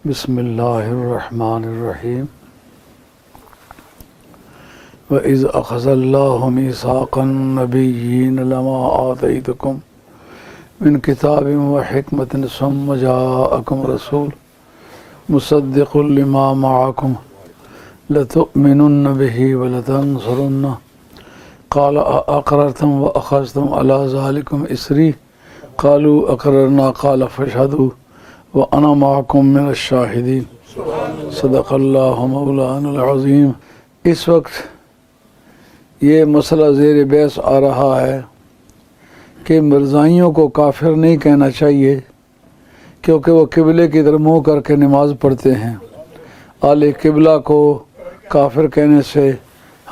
بسم اللہ الرحمن الرحیم وَإِذْ أَخَذَ اللَّهُ مِيثَاقَ النَّبِيِّينَ لَمَا آتَيْتُكُم مِّن كِتَابٍ وَحِكْمَةٍ ثُمَّ جَاءَكُمْ رَسُولٌ مُصَدِّقٌ لِّمَا مَعَكُمْ لَتُؤْمِنُنَّ بِهِ وَلَتَنصُرُنَّهُ قَالَ أَأَقْرَرْتُمْ وَأَخَذْتُمْ عَلَىٰ ذَٰلِكُمْ إِصْرِي قَالُوا أَقْرَرْنَا قَالَ فَاشْهَدُوا وَأَنَا مَعَكُمْ مِنَ الشَّاهِدِينَ صدق اللہ مولانا العظیم۔ اس وقت یہ مسئلہ زیر بحث آ رہا ہے کہ مرزائیوں کو کافر نہیں کہنا چاہیے کیونکہ وہ قبلے کی طرف منہ کر کے نماز پڑھتے ہیں۔ اہل قبلہ کو کافر کہنے سے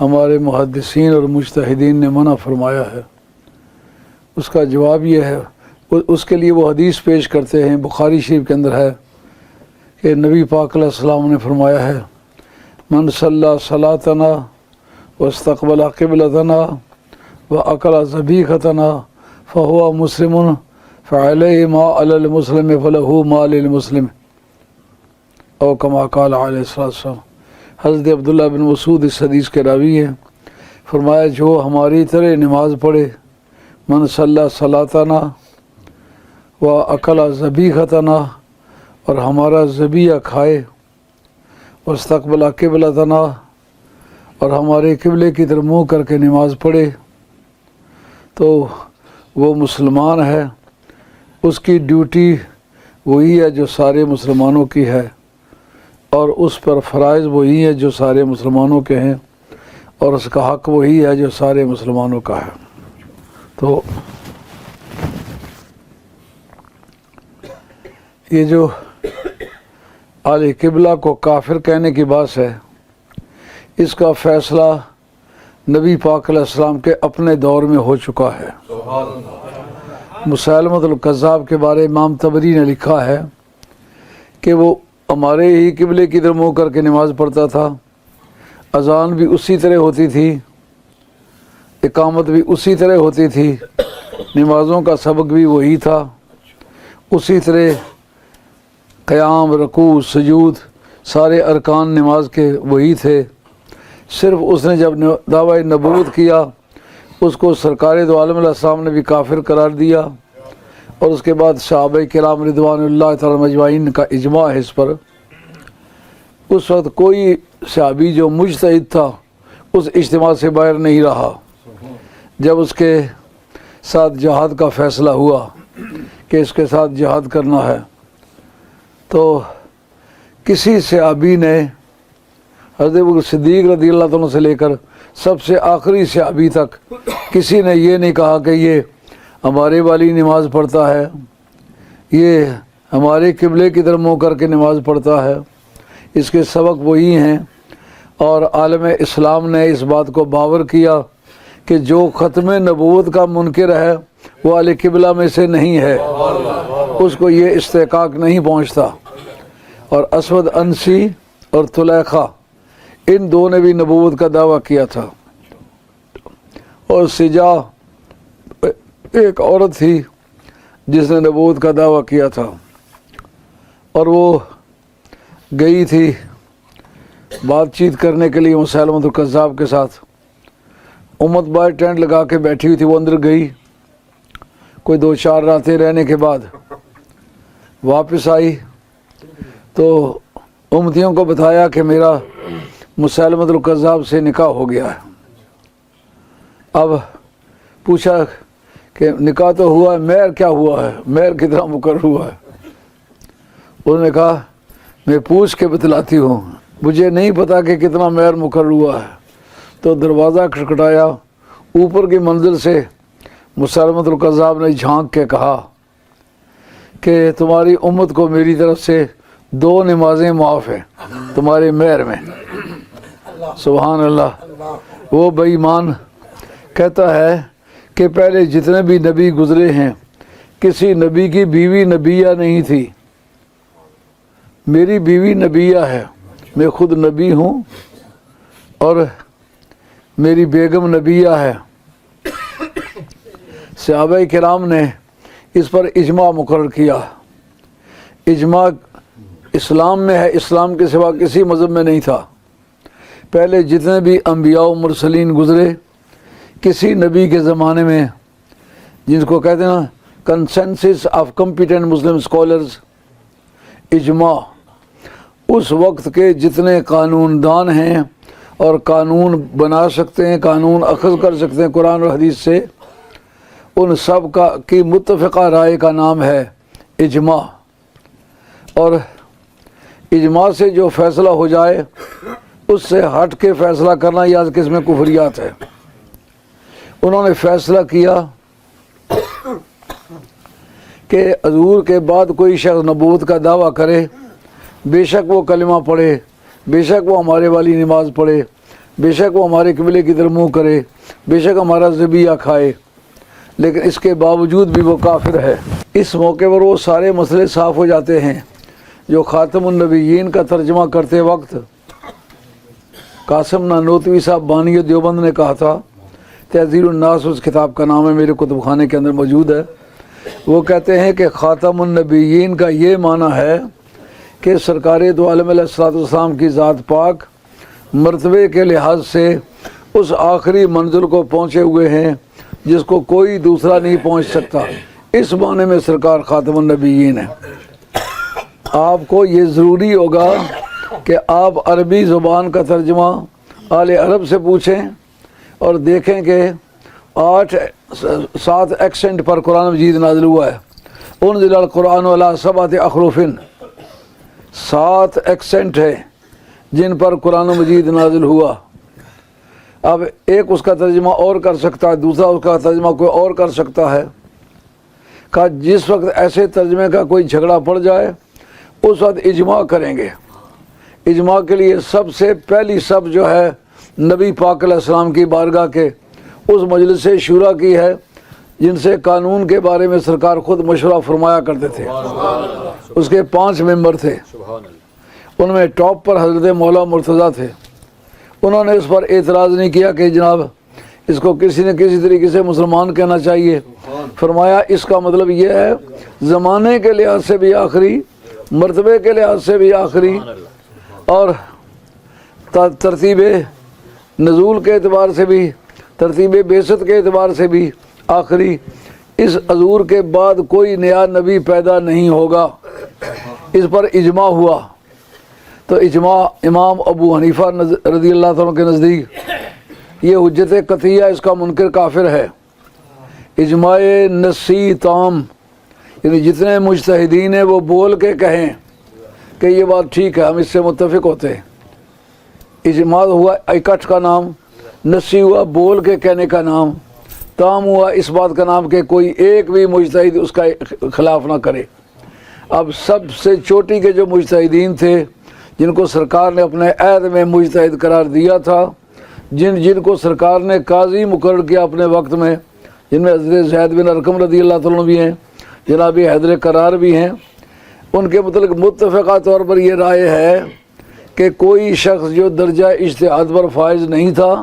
ہمارے محدثین اور مجتہدین نے منع فرمایا ہے۔ اس کا جواب یہ ہے، اس کے لیے وہ حدیث پیش کرتے ہیں، بخاری شریف کے اندر ہے کہ نبی پاک علیہ السلام نے فرمایا ہے من صلی صلاتنا واستقبل قبلتنا واکل ذبیحتنا فهو مسلم فعلیہ ما علی المسلم فلہ ما للمسلم او کما قال علیہ السلام۔ حضرت عبداللہ بن مسعود اس حدیث کے راوی ہیں، فرمایا جو ہماری طرح نماز پڑھے، من صلی صلاتنا واکل ذبیحتنا، اور ہمارا ذبیحہ کھائے، واستقبل قبلتنا، اور ہمارے قبلے کی طرف منہ کر کے نماز پڑھے، تو وہ مسلمان ہے۔ اس کی ڈیوٹی وہی ہے جو سارے مسلمانوں کی ہے، اور اس پر فرائض وہی ہے جو سارے مسلمانوں کے ہیں، اور اس کا حق وہی ہے جو سارے مسلمانوں کا ہے۔ تو یہ جو اہل قبلہ کو کافر کہنے کی بات ہے، اس کا فیصلہ نبی پاک علیہ السلام کے اپنے دور میں ہو چکا ہے۔ مسیلمۃ الکذاب کے بارے امام طبری نے لکھا ہے کہ وہ ہمارے ہی قبلے کی طرف منہ کر کے نماز پڑھتا تھا، اذان بھی اسی طرح ہوتی تھی، اقامت بھی اسی طرح ہوتی تھی، نمازوں کا سبق بھی وہی تھا، اسی طرح قیام، رکوع، سجود، سارے ارکان نماز کے وہی تھے۔ صرف اس نے جب دعویٰ نبوت کیا، اس کو سرکار دو عالم علیہ السلام نے بھی کافر قرار دیا، اور اس کے بعد صحابہ کرام رضوان اللہ تعالی مجمعین کا اجماع ہے اس پر۔ اس وقت کوئی صحابی جو مجتہد تھا اس اجتماع سے باہر نہیں رہا۔ جب اس کے ساتھ جہاد کا فیصلہ ہوا کہ اس کے ساتھ جہاد کرنا ہے، تو کسی صحابی نے حضرت ابوبکر صدیق رضی اللہ عنہ سے لے کر سب سے آخری صحابی تک کسی نے یہ نہیں کہا کہ یہ ہمارے والی نماز پڑھتا ہے، یہ ہمارے قبلے کی طرف منہ کر کے نماز پڑھتا ہے۔ اس کے سبق وہی ہیں، اور عالم اسلام نے اس بات کو باور کیا کہ جو ختم نبوت کا منکر ہے وہ اہل قبلہ میں سے نہیں ہے، اس کو یہ استحقاق نہیں پہنچتا۔ اور اسود انسی اور طلیخہ، ان دو نے بھی نبوت کا دعویٰ کیا تھا، اور سجا ایک عورت تھی جس نے نبوت کا دعویٰ کیا تھا، اور وہ گئی تھی بات چیت کرنے کے لیے مسیلمۃ الکذاب کے ساتھ۔ امت باہر ٹینٹ لگا کے بیٹھی ہوئی تھی، وہ اندر گئی، کوئی 2-4 راتیں رہنے کے بعد واپس آئی تو امتیوں کو بتایا کہ میرا مسیلمۃ الکذاب سے نکاح ہو گیا ہے۔ اب پوچھا کہ نکاح تو ہوا ہے، مہر کیا ہوا ہے، مہر کتنا مقرر ہوا ہے؟ انہوں نے کہا میں پوچھ کے بتلاتی ہوں، مجھے نہیں پتا کہ کتنا مہر مقرر ہوا ہے۔ تو دروازہ کھٹکھٹایا، اوپر کی منزل سے مسیلمۃ الکذاب نے جھانک کے کہا کہ تمہاری امت کو میری طرف سے 2 نمازیں معاف ہیں تمہارے مہر میں۔ سبحان اللہ۔ وہ بے ایمان کہتا ہے کہ پہلے جتنے بھی نبی گزرے ہیں کسی نبی کی بیوی نبیہ نہیں تھی، میری بیوی نبیہ ہے، میں خود نبی ہوں اور میری بیگم نبیہ ہے۔ صحابہ کرام نے اس پر اجماع مقرر کیا۔ اجماع اسلام میں ہے، اسلام کے سوا کسی مذہب میں نہیں تھا۔ پہلے جتنے بھی انبیاء و مرسلین گزرے، کسی نبی کے زمانے میں، جن کو کہتے ہیں نا consensus of competent Muslim scholars, اجماع، اس وقت کے جتنے قانون دان ہیں اور قانون بنا سکتے ہیں، قانون اخذ کر سکتے ہیں قرآن اور حدیث سے، ان سب کی متفقہ رائے کا نام ہے اجماع۔ اور اجماع سے جو فیصلہ ہو جائے اس سے ہٹ کے فیصلہ کرنا یہ آج قسم کفریات ہے۔ انہوں نے فیصلہ کیا کہ حضور کے بعد کوئی شخص نبوت کا دعویٰ کرے، بے شک وہ کلمہ پڑھے، بے شک وہ ہمارے والی نماز پڑھے، بے شک وہ ہمارے قبلے کی طرف منہ کرے، بے شک ہمارا ذبیحہ کھائے، لیکن اس کے باوجود بھی وہ کافر ہے۔ اس موقع پر وہ سارے مسئلے صاف ہو جاتے ہیں جو خاتم النبیین کا ترجمہ کرتے وقت قاسم نانوتوی صاحب بانی دیوبند نے کہا تھا۔ تحذیر الناس اس کتاب کا نام ہے، میرے کتب خانے کے اندر موجود ہے۔ وہ کہتے ہیں کہ خاتم النبیین کا یہ معنی ہے کہ سرکار دو عالم علیہ الصلوۃ والسلام کی ذات پاک مرتبے کے لحاظ سے اس آخری منزل کو پہنچے ہوئے ہیں جس کو کوئی دوسرا نہیں پہنچ سکتا۔ اس معنی میں سرکار خاتم النبیین ہے۔ آپ کو یہ ضروری ہوگا کہ آپ عربی زبان کا ترجمہ اہل عرب سے پوچھیں اور دیکھیں کہ 7 ایکسنٹ پر قرآن مجید نازل ہوا ہے۔ انزل القرآن علی 7 احرف، 7 ایکسنٹ ہے جن پر قرآن مجید نازل ہوا۔ اب ایک اس کا ترجمہ اور کر سکتا ہے، دوسرا اس کا ترجمہ کوئی اور کر سکتا ہے۔ کہ جس وقت ایسے ترجمے کا کوئی جھگڑا پڑ جائے اس وقت اجماع کریں گے۔ اجماع کے لیے سب سے پہلی سب جو ہے نبی پاک علیہ السلام کی بارگاہ کے اس مجلس شورا کی ہے جن سے قانون کے بارے میں سرکار خود مشورہ فرمایا کرتے تھے۔ اس کے 5 ممبر تھے، ان میں ٹاپ پر حضرت مولا مرتضیٰ تھے۔ انہوں نے اس پر اعتراض نہیں کیا کہ جناب اس کو کسی نہ کسی طریقے سے مسلمان کہنا چاہیے۔ فرمایا اس کا مطلب یہ ہے زمانے کے لحاظ سے بھی آخری، مرتبے کے لحاظ سے بھی آخری، اور ترتیب نزول کے اعتبار سے بھی، ترتیب بعثت کے اعتبار سے بھی آخری۔ اس حضور کے بعد کوئی نیا نبی پیدا نہیں ہوگا۔ اس پر اجماع ہوا۔ تو اجماع امام ابو حنیفہ رضی اللہ تعالیٰ کے نزدیک یہ حجت قطعیہ، اس کا منکر کافر ہے۔ اجماع نصی تام، یعنی جتنے مجتہدین ہیں وہ بول کے کہیں کہ یہ بات ٹھیک ہے، ہم اس سے متفق ہوتے ہیں۔ اجماع ہوا اکٹھ کا نام، نصی ہوا بول کے کہنے کا نام، تام ہوا اس بات کا نام کہ کوئی ایک بھی مجتہد اس کا خلاف نہ کرے۔ اب سب سے چوٹی کے جو مجتہدین تھے جن کو سرکار نے اپنے عہد میں مجتہد قرار دیا تھا، جن کو سرکار نے قاضی مقرر کیا اپنے وقت میں، جن میں حضرت زید بن ارقم رضی اللہ تعالیٰ بھی ہیں، جناب حیدر قرار بھی ہیں، ان کے متعلق متفقہ طور پر یہ رائے ہے کہ کوئی شخص جو درجہ اجتہاد پر فائز نہیں تھا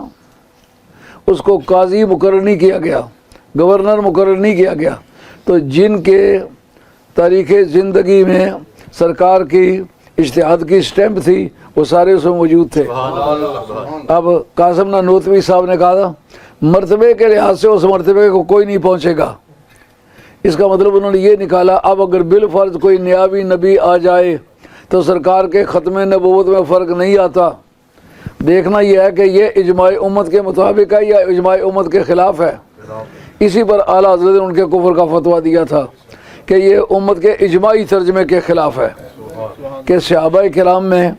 اس کو قاضی مقرر نہیں کیا گیا، گورنر مقرر نہیں کیا گیا۔ تو جن کے تاریخ زندگی میں سرکار کی اجتہاد کی سٹیمپ تھی وہ سارے اس میں موجود تھے۔ اب قاسم نانوتوی صاحب نے کہا تھا مرتبے کے لحاظ سے اس مرتبے کو کوئی نہیں پہنچے گا۔ اس کا مطلب انہوں نے یہ نکالا اب اگر بالفرض کوئی نیابی نبی آ جائے تو سرکار کے ختم نبوت میں فرق نہیں آتا۔ دیکھنا یہ ہے کہ یہ اجماع امت کے مطابق ہے یا اجماع امت کے خلاف ہے۔ اسی پر اعلیٰ حضرت نے ان کے کفر کا فتویٰ دیا تھا کہ یہ امت کے اجماعی ترجمے کے خلاف ہے کہ صحابہ کرام میں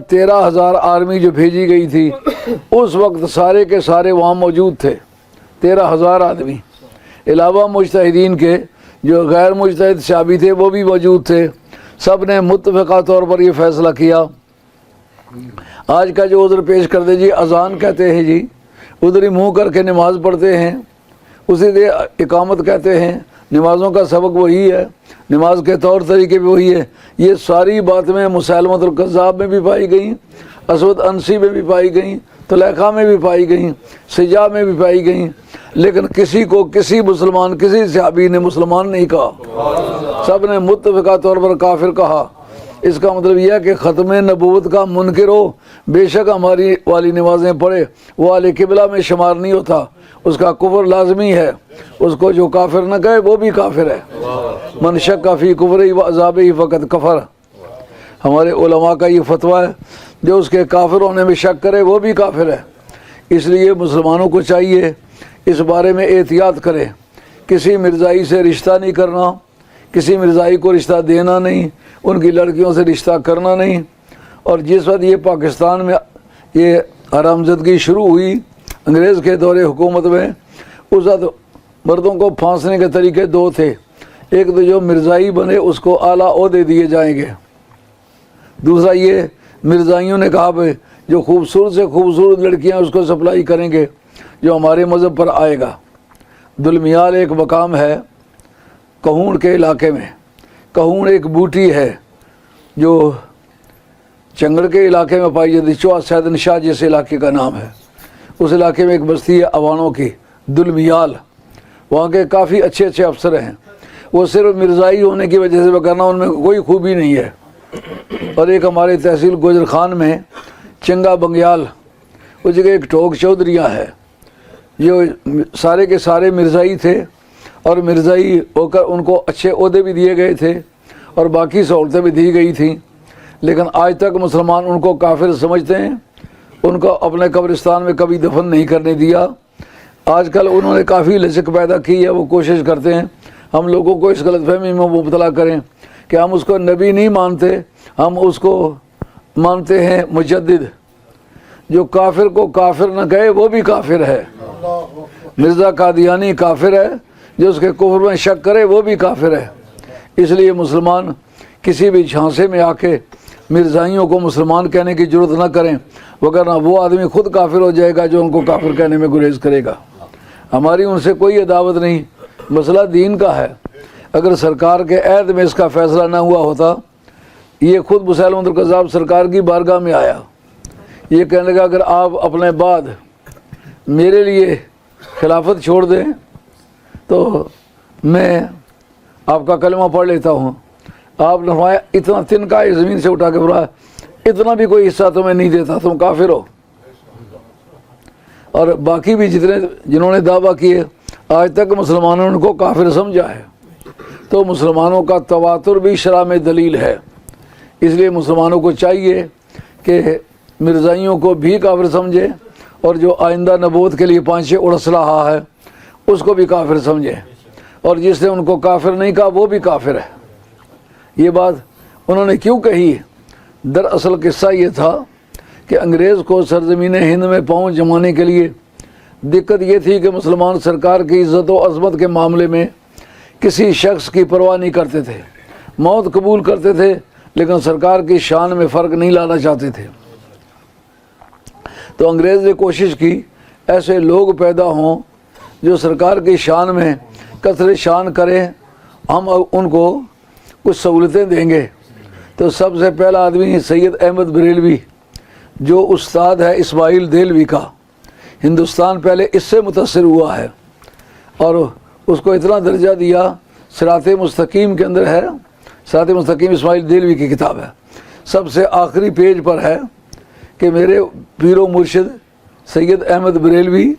13,000 آرمی جو بھیجی گئی تھی اس وقت سارے کے سارے وہاں موجود تھے، 13,000 آدمی، علاوہ مجتہدین کے جو غیر مجتہد صحابی تھے وہ بھی موجود تھے۔ سب نے متفقہ طور پر یہ فیصلہ کیا۔ آج کا جو عذر پیش کر دے جی اذان کہتے ہیں، جی ادھر ہی منہ کر کے نماز پڑھتے ہیں، اسی دے اقامت کہتے ہیں، نمازوں کا سبق وہی ہے، نماز کے طور طریقے بھی وہی ہے۔ یہ ساری باتیں مسیلمۃ الکذاب میں بھی پائی گئیں، اسود انسی میں بھی پائی گئیں، طلیقہ میں بھی پائی گئیں، سجا میں بھی پائی گئیں، لیکن کسی کو کسی مسلمان کسی صحابی نے مسلمان نہیں کہا، سب نے متفقہ طور پر کافر کہا۔ اس کا مطلب یہ ہے کہ ختم نبوت کا منکر ہو، بے شک ہماری والی نمازیں پڑھے، وہ اہل قبلہ میں شمار نہیں ہوتا، اس کا کفر لازمی ہے، اس کو جو کافر نہ کہے وہ بھی کافر ہے۔ من شک فی کفرہ و عذابہ فقط کفر، ہمارے علماء کا یہ فتویٰ ہے، جو اس کے کافر ہونے میں شک کرے وہ بھی کافر ہے۔ اس لیے مسلمانوں کو چاہیے اس بارے میں احتیاط کرے، کسی مرزائی سے رشتہ نہیں کرنا، کسی مرزائی کو رشتہ دینا نہیں، ان کی لڑکیوں سے رشتہ کرنا نہیں۔ اور جس وقت یہ پاکستان میں یہ حرامزدگی شروع ہوئی انگریز کے دور حکومت میں، اس وقت مردوں کو پھانسنے کے طریقے دو تھے، ایک تو جو مرزائی بنے اس کو اعلیٰ عہدے دیے جائیں گے، دوسرا یہ مرزائیوں نے کہا بھائی جو خوبصورت سے خوبصورت لڑکیاں اس کو سپلائی کریں گے جو ہمارے مذہب پر آئے گا۔ دلمیال ایک مقام ہے کہون کے علاقے میں، کہون ایک بوٹی ہے جو چنگڑ کے علاقے میں پائی جاتی، چوہا سیدن شاہ جس علاقے کا نام ہے، اس علاقے میں ایک بستی ہے عوانوں کی دلمیال، وہاں کے کافی اچھے اچھے افسر ہیں، وہ صرف مرزائی ہونے کی وجہ سے وگرنہ ان میں کوئی خوبی نہیں ہے۔ اور ایک ہمارے تحصیل گوجر خان میں چنگا بنگیال، اس جگہ ایک ٹھوک چودھریاں ہے، جو سارے کے سارے مرزائی تھے، اور مرزائی ہو کر ان کو اچھے عہدے بھی دیے گئے تھے اور باقی سہولتیں بھی دی گئی تھیں، لیکن آج تک مسلمان ان کو کافر سمجھتے ہیں، ان کو اپنے قبرستان میں کبھی دفن نہیں کرنے دیا۔ آج کل انہوں نے کافی لچک پیدا کی ہے، وہ کوشش کرتے ہیں ہم لوگوں کو اس غلط فہمی میں مبتلا کریں کہ ہم اس کو نبی نہیں مانتے، ہم اس کو مانتے ہیں مجدد۔ جو کافر کو کافر نہ کہے وہ بھی کافر ہے۔ مرزا قادیانی کافر ہے، جو اس کے کفر میں شک کرے وہ بھی کافر ہے۔ اس لیے مسلمان کسی بھی جھانسے میں آ کے مرزائیوں کو مسلمان کہنے کی ضرورت نہ کریں، وگرنہ وہ آدمی خود کافر ہو جائے گا جو ان کو کافر کہنے میں گریز کرے گا۔ ہماری ان سے کوئی عداوت نہیں، مسئلہ دین کا ہے۔ اگر سرکار کے عہد میں اس کا فیصلہ نہ ہوا ہوتا، یہ خود مسیلمۃ الکذاب سرکار کی بارگاہ میں آیا، یہ کہنے لگا اگر آپ اپنے بعد میرے لیے خلافت چھوڑ دیں تو میں آپ کا کلمہ پڑھ لیتا ہوں۔ آپ نے فرمایا اتنا تنکا زمین سے اٹھا کے فرمایا اتنا بھی کوئی حصہ تمہیں نہیں دیتا، تم کافر ہو۔ اور باقی بھی جنہوں نے دعویٰ کیے آج تک مسلمانوں نے ان کو کافر سمجھا ہے، تو مسلمانوں کا تواتر بھی شرح میں دلیل ہے۔ اس لیے مسلمانوں کو چاہیے کہ مرزائیوں کو بھی کافر سمجھے، اور جو آئندہ نبوت کے لیے پانچے اڑس رہا ہے اس کو بھی کافر سمجھے، اور جس نے ان کو کافر نہیں کہا وہ بھی کافر ہے۔ یہ بات انہوں نے کیوں کہی؟ دراصل قصہ یہ تھا کہ انگریز کو سرزمین ہند میں پاؤں جمانے کے لیے دقت یہ تھی کہ مسلمان سرکار کی عزت و عظمت کے معاملے میں کسی شخص کی پرواہ نہیں کرتے تھے، موت قبول کرتے تھے، لیکن سرکار کی شان میں فرق نہیں لانا چاہتے تھے۔ تو انگریز نے کوشش کی ایسے لوگ پیدا ہوں جو سرکار کی شان میں کثرت شان کریں، ہم ان کو کچھ سہولتیں دیں گے۔ تو سب سے پہلا آدمی سید احمد بریلوی، جو استاد ہے اسماعیل دہلوی کا، ہندوستان پہلے اس سے متاثر ہوا ہے، اور اس کو اتنا درجہ دیا، صراط مستقیم کے اندر ہے، صراط مستقیم اسماعیل دہلوی کی کتاب ہے، سب سے آخری پیج پر ہے کہ میرے پیر و مرشد سید احمد بریلوی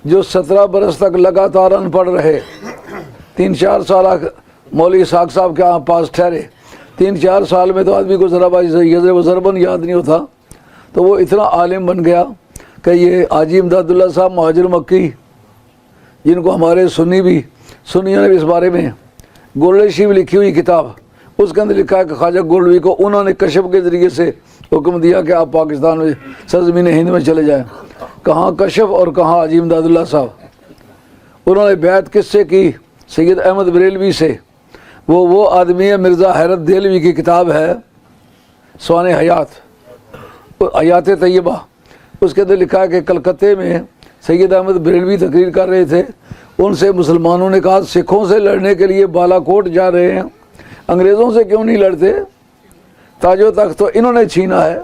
جو 17 برس تک لگاتار ان پڑھ رہے، 3-4 سال مولوی اسحاق صاحب کے پاس ٹھہرے، 3-4 سال میں تو آدمی کو ذرا یزر و ضربن یاد نہیں ہوتا، تو وہ اتنا عالم بن گیا کہ یہ حاجی امداد اللہ صاحب مہاجر مکی، جن کو ہمارے سنیوں نے بھی اس بارے میں گولڈ شیو لکھی ہوئی کتاب، اس کے اندر لکھا ہے کہ خواجہ گولڈوی کو انہوں نے کشف کے ذریعے سے حکم دیا کہ آپ پاکستان میں سرزمین ہند میں چلے جائیں۔ کہاں کشف اور کہاں حاجی امداد اللہ صاحب۔ انہوں نے بیعت کس سے کی؟ سید احمد بریلوی سے۔ وہ آدمی ہے، مرزا حیرت دہلوی کی کتاب ہے سوان حیات طیبہ، اس کے اندر لکھا ہے کہ کلکتے میں سید احمد بریلوی تقریر کر رہے تھے، ان سے مسلمانوں نے کہا سکھوں سے لڑنے کے لیے بالا کوٹ جا رہے ہیں، انگریزوں سے کیوں نہیں لڑتے؟ تاج و تخت تو انہوں نے چھینا ہے،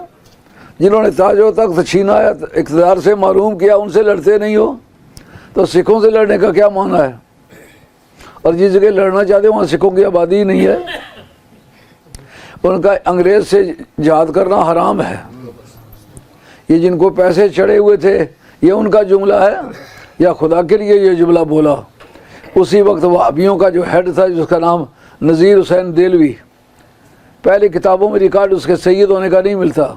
جنہوں نے تاج و تخت چھینا ہے، اقتدار سے محروم کیا، ان سے لڑتے نہیں ہو، تو سکھوں سے لڑنے کا کیا معنی ہے؟ اور جس جگہ لڑنا چاہتے ہیں وہاں سکھوں کی آبادی ہی نہیں ہے۔ ان کا انگریز سے جہاد کرنا حرام ہے۔ یہ جن کو پیسے چڑھے ہوئے تھے یہ ان کا جملہ ہے یا خدا کے لیے یہ جملہ بولا؟ اسی وقت وہابیوں کا جو ہیڈ تھا جس کا نام نذیر حسین دہلوی، پہلی کتابوں میں ریکارڈ اس کے سید ہونے کا نہیں ملتا،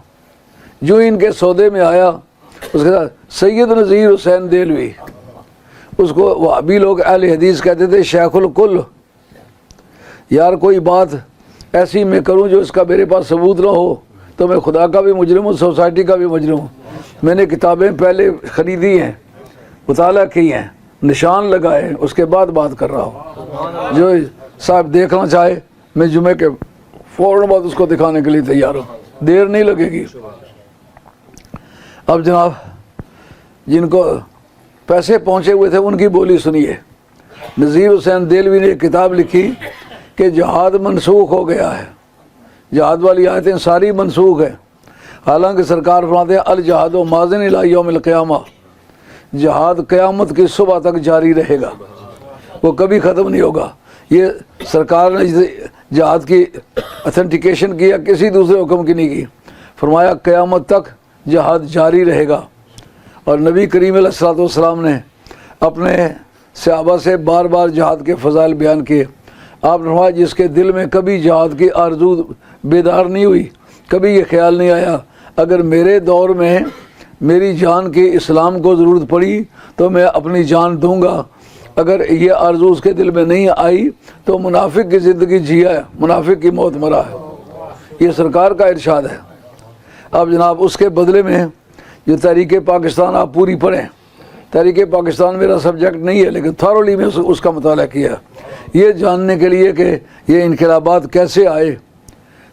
جو ان کے سودے میں آیا اس کے ساتھ سید نذیر حسین دہلوی، اس کو وہابی لوگ اہل حدیث کہتے تھے شیخ الکل۔ یار کوئی بات ایسی میں کروں جو اس کا میرے پاس ثبوت نہ ہو تو میں خدا کا بھی مجرم ہوں، سوسائٹی کا بھی مجرم ہوں۔ میں نے کتابیں پہلے خریدی ہیں، مطالعہ کی ہیں، نشان لگائے، اس کے بعد بات کر رہا ہوں۔ جو صاحب دیکھنا چاہے میں جمعے کے فوراً بعد اس کو دکھانے کے لیے تیار ہوں، دیر نہیں لگے گی۔ اب جناب جن کو پیسے پہنچے ہوئے تھے ان کی بولی سنیے۔ نذیر حسین دہلوی نے ایک کتاب لکھی کہ جہاد منسوخ ہو گیا ہے، جہاد والی آیتیں ساری منسوخ ہیں، حالانکہ سرکار فرماتے ہیں الجہاد و ماضٍ الی یوم القیامہ، جہاد قیامت کی صبح تک جاری رہے گا، وہ کبھی ختم نہیں ہوگا۔ یہ سرکار نے جہاد کی اتھینٹیکیشن کیا، کسی دوسرے حکم کی نہیں کی، فرمایا قیامت تک جہاد جاری رہے گا۔ اور نبی کریم علیہ الصلوۃ والسلام نے اپنے صحابہ سے بار بار جہاد کے فضائل بیان کیے۔ آپ نے فرمایا جس کے دل میں کبھی جہاد کی آرزو بیدار نہیں ہوئی، کبھی یہ خیال نہیں آیا اگر میرے دور میں میری جان کی اسلام کو ضرورت پڑی تو میں اپنی جان دوں گا، اگر یہ آرزو اس کے دل میں نہیں آئی تو منافق کی زندگی جیا ہے، منافق کی موت مرا ہے۔ یہ سرکار کا ارشاد ہے۔ اب جناب اس کے بدلے میں جو تحریک پاکستان آپ پوری پڑھیں، تحریک پاکستان میرا سبجیکٹ نہیں ہے لیکن تھارلی میں اس کا مطالعہ کیا یہ جاننے کے لیے کہ یہ انقلابات کیسے آئے،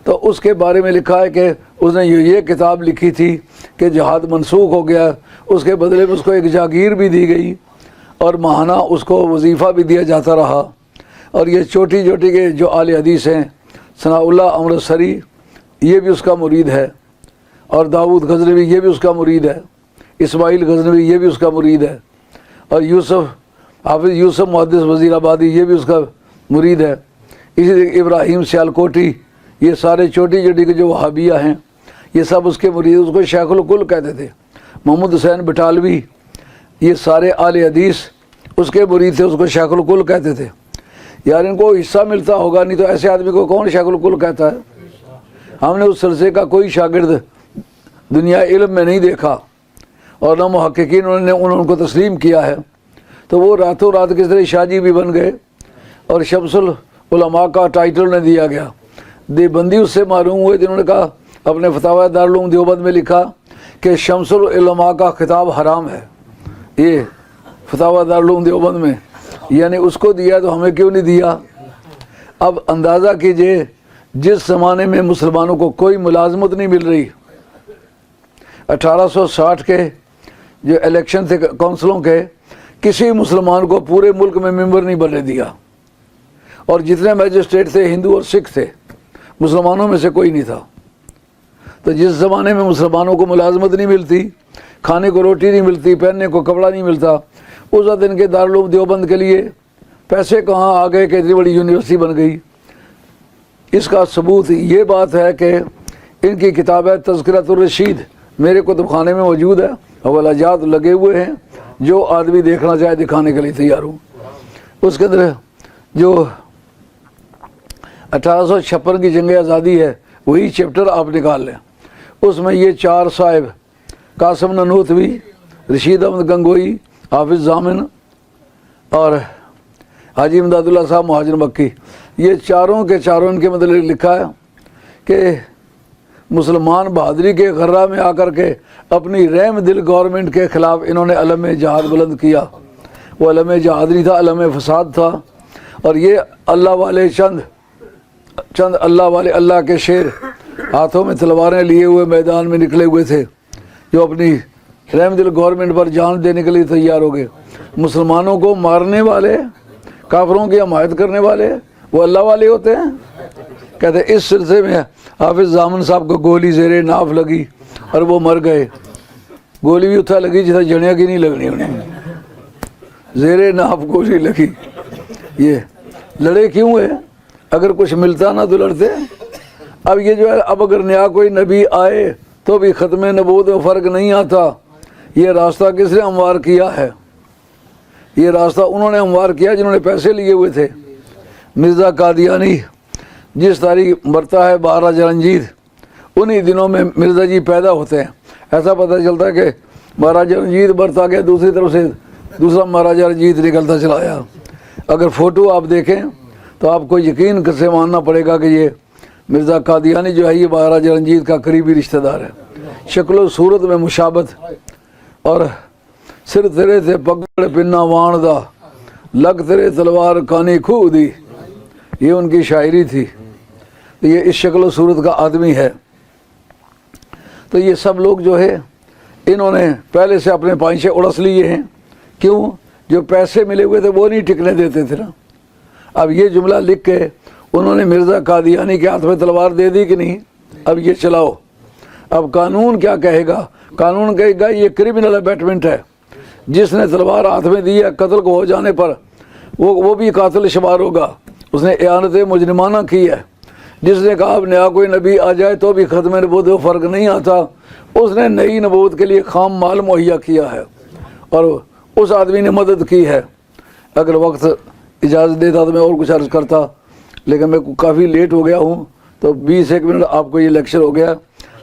تو اس کے بارے میں لکھا ہے کہ اس نے یہ کتاب لکھی تھی کہ جہاد منسوخ ہو گیا، اس کے بدلے میں اس کو ایک جاگیر بھی دی گئی اور ماہانہ اس کو وظیفہ بھی دیا جاتا رہا۔ اور یہ چھوٹی چھوٹی کے جو اہل حدیث ہیں، ثناء اللہ امرتسری یہ بھی اس کا مرید ہے، اور داؤد غزنوی یہ بھی اس کا مرید ہے، اسماعیل غزنوی یہ بھی اس کا مرید ہے، اور حافظ یوسف محدث وزیر آبادی یہ بھی اس کا مرید ہے، اسی طرح ابراہیم سیالکوٹی، یہ سارے چھوٹی چھوٹی کے جو وہابیہ ہیں یہ سب اس کے مرید، اس کو شیخ الکل کہتے تھے۔ محمد حسین بٹالوی یہ سارے اہل حدیث اس کے مرید تھے، اس کو شیخ الکل کہتے تھے۔ یار ان کو حصہ ملتا ہوگا، نہیں تو ایسے آدمی کو کون شیخ الکل کہتا ہے؟ ہم نے اس سلسلے کا کوئی شاگرد دنیا علم میں نہیں دیکھا، اور نہ محققین انہوں نے ان کو تسلیم کیا ہے، تو وہ راتوں رات کس طرح شاہ جی بھی بن گئے اور شمس العلماء کا ٹائٹل انہیں دیا گیا۔ دیوبندی اس سے معلوم ہوئے جنہوں نے کہا اپنے فتاوی دارالعلوم دیوبند میں لکھا کہ شمس العلماء کا خطاب حرام ہے، یہ فتاوی دارالعلوم دیوبند میں، یعنی اس کو دیا تو ہمیں کیوں نہیں دیا؟ اب اندازہ کیجئے جس زمانے میں مسلمانوں کو کوئی ملازمت نہیں مل رہی، 1860 کے جو الیکشن تھے کونسلوں کے، کسی مسلمان کو پورے ملک میں ممبر نہیں بننے دیا، اور جتنے میجسٹریٹ تھے ہندو اور سکھ تھے، مسلمانوں میں سے کوئی نہیں تھا۔ تو جس زمانے میں مسلمانوں کو ملازمت نہیں ملتی، کھانے کو روٹی نہیں ملتی، پہننے کو کپڑا نہیں ملتا، اس وقت ان کے دارالعلوم دیوبند کے لیے پیسے کہاں آ گئے کہ اتنی بڑی یونیورسٹی بن گئی۔ اس کا ثبوت یہ بات ہے کہ ان کی کتاب ہے تذکرۃ الرشید، میرے کتب خانے میں موجود ہے، حوالہ جات لگے ہوئے ہیں، جو آدمی دیکھنا چاہے دکھانے کے لیے تیار ہوں۔ اس کے اندر جو 1856 کی جنگ آزادی ہے وہی چیپٹر آپ نکال لیں، اس میں یہ چار صاحب قاسم ننوتوی، رشید احمد گنگوئی، حافظ ضامن اور حاجی امداد اللہ صاحب مہاجر مکی، یہ چاروں کے چاروں ان کے متعلق لکھا ہے کہ مسلمان بہادری کے غرہ میں آ کر کے اپنی رحم دل گورنمنٹ کے خلاف انہوں نے علم جہاد بلند کیا۔ وہ علم جہاد نہیں تھا، علم فساد تھا، اور یہ اللہ والے چند اللہ والے، اللہ کے شیر ہاتھوں میں تلواریں لیے ہوئے میدان میں نکلے ہوئے تھے، جو اپنی رحم دل گورنمنٹ پر جان دینے کے لیے تیار ہو گئے۔ مسلمانوں کو مارنے والے، کافروں کی حمایت کرنے والے وہ اللہ والے ہوتے ہیں؟ کہتے ہیں اس سلسلے میں حافظ ضامن صاحب کو گولی زیر ناف لگی اور وہ مر گئے۔ گولی بھی اتھا لگی جیسے جڑیاں کی نہیں لگنی انہیں، زیر ناف گولی لگی۔ یہ لڑے کیوں ہے؟ اگر کچھ ملتا نہ تو لڑتے، اب یہ جو ہے اب اگر نیا کوئی نبی آئے تو بھی ختم نبوت میں فرق نہیں آتا. یہ راستہ کس نے ہموار کیا ہے؟ یہ راستہ انہوں نے ہموار کیا جنہوں نے پیسے لیے ہوئے تھے. مرزا قادیانی جس تاریخ مرتا ہے 12 رنجید، انہی دنوں میں مرزا جی پیدا ہوتے ہیں. ایسا پتہ چلتا ہے کہ مہاراجہ رنجیت برتا گیا، دوسری طرف سے دوسرا مہاراجہ رنجیت نکلتا چلا آیا. اگر فوٹو آپ دیکھیں تو آپ کو یقین سے ماننا پڑے گا کہ یہ مرزا قادیانی جو ہے یہ مہاراجہ رنجیت کا قریبی رشتہ دار ہے. شکل و صورت میں مشابت، اور سر تیرے تھے پگڑ پنا وان دا، لگ تیرے تلوار کانی کھو دی، یہ ان کی شاعری تھی. یہ اس شکل و صورت کا آدمی ہے. تو یہ سب لوگ جو ہے انہوں نے پہلے سے اپنے پائچے اڑس لیے ہیں. کیوں؟ جو پیسے ملے ہوئے تھے وہ نہیں ٹکنے دیتے تھے نا. اب یہ جملہ لکھ کے انہوں نے مرزا قادیانی کے ہاتھ میں تلوار دے دی کہ نہیں، اب یہ چلاؤ. اب قانون کیا کہے گا؟ قانون کہے گا یہ کرمنل ابیٹمنٹ ہے. جس نے تلوار ہاتھ میں دی ہے قتل کو ہو جانے پر وہ بھی قاتل شمار ہوگا، اس نے اعانت مجرمانہ کی ہے. جس نے کہا اب نیا کوئی نبی آ جائے تو بھی ختم نبوت میں فرق نہیں آتا، اس نے نئی نبوت کے لیے خام مال مہیا کیا ہے اور اس آدمی نے مدد کی ہے. اگر وقت اجازت دیتا تو میں اور کچھ عرض کرتا، لیکن میں کافی لیٹ ہو گیا ہوں تو 20 منٹ آپ کو یہ لیکچر ہو گیا.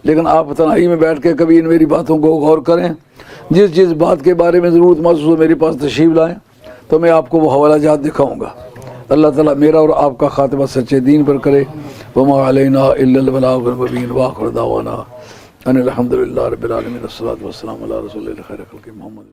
لیکن آپ تنہائی میں بیٹھ کے کبھی ان میری باتوں کو غور کریں. جس بات کے بارے میں ضرورت محسوس ہو میرے پاس تشریف لائیں تو میں آپ کو وہ حوالہ جات دکھاؤں گا. اللہ تعالیٰ میرا اور آپ کا خاتمہ سچے دین پر کرے. وما علینا الا البلاغ المبین واخر دعوانا ان الحمد للہ رب العالمین. الصلاۃ والسلام علی رسول اللہ خیر خلق محمد.